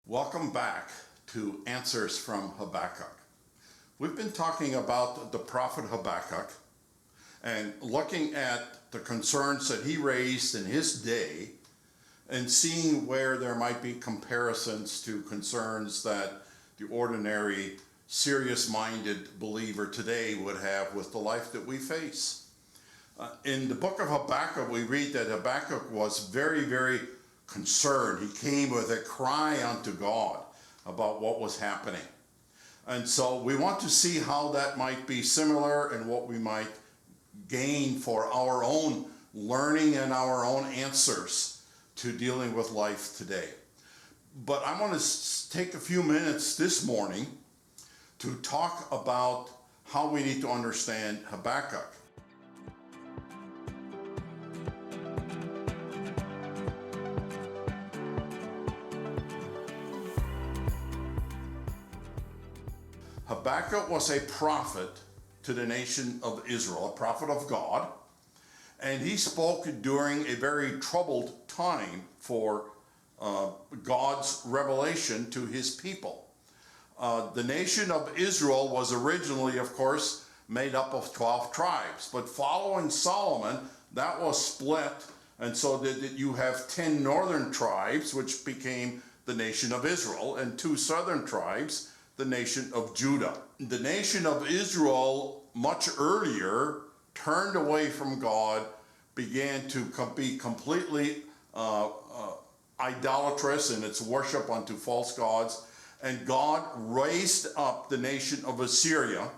Welcome back to Answers from Habakkuk. We've been talking about the prophet Habakkuk and looking at the concerns that he raised in his day and seeing where there might be comparisons to concerns that the ordinary, serious-minded believer today would have with the life that we face. In the book of Habakkuk, we read that Habakkuk was very, very concerned. He came with a cry unto God about what was happening. And so we want to see how that might be similar and what we might gain for our own learning and our own answers to dealing with life today. But I want to take a few minutes this morning to talk about how we need to understand Habakkuk. Habakkuk was a prophet to the nation of Israel, a prophet of God, and he spoke during a very troubled time for God's revelation to his people. The nation of Israel was originally, of course, made up of 12 tribes, but following Solomon, that was split, and so that you have 10 northern tribes, which became the nation of Israel, and 2 southern tribes, the nation of Judah. The nation of Israel, much earlier, turned away from God, began to be completely idolatrous in its worship unto false gods, and God raised up the nation of Assyria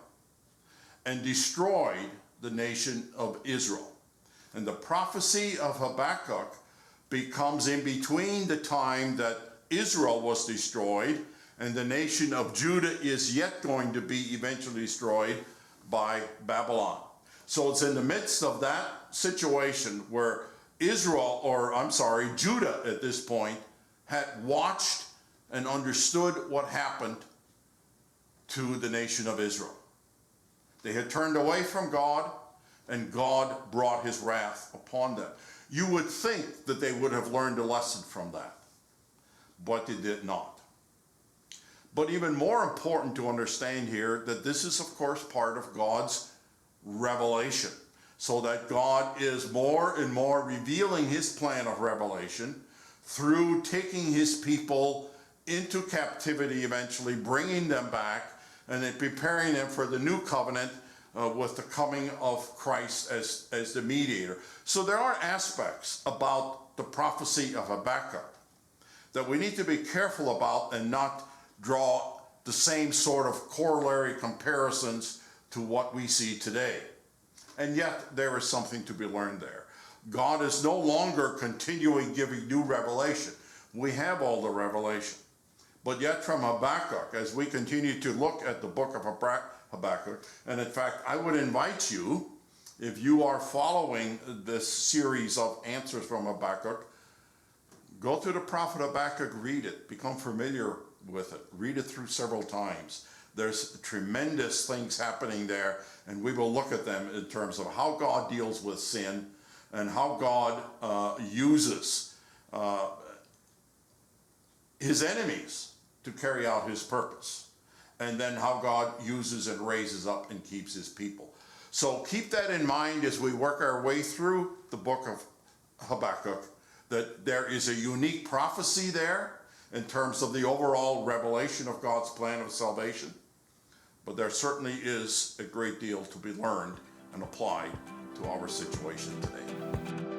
and destroyed the nation of Israel. And the prophecy of Habakkuk becomes in between the time that Israel was destroyed and the nation of Judah is yet going to be eventually destroyed by Babylon. So it's in the midst of that situation where Judah at this point had watched and understood what happened to the nation of Israel. They had turned away from God, and God brought his wrath upon them. You would think that they would have learned a lesson from that, but they did not. But even more important to understand here that this is, of course, part of God's revelation, so that God is more and more revealing his plan of revelation through taking his people into captivity, eventually bringing them back, and then preparing them for the new covenant with the coming of Christ as the mediator. So there are aspects about the prophecy of Habakkuk that we need to be careful about and not draw the same sort of corollary comparisons to what we see today. And yet there is something to be learned there. God is no longer continuing giving new revelation. We have all the revelation. But yet from Habakkuk, as we continue to look at the book of Habakkuk, and in fact I would invite you, if you are following this series of answers from Habakkuk, go to the prophet Habakkuk, read it, become familiar with it, read it through several times. There's tremendous things happening there, and we will look at them in terms of how God deals with sin and how God uses his enemies to carry out his purpose, and then how God uses and raises up and keeps his people. So keep that in mind as we work our way through the book of Habakkuk, that there is a unique prophecy there in terms of the overall revelation of God's plan of salvation. But there certainly is a great deal to be learned and applied to our situation today.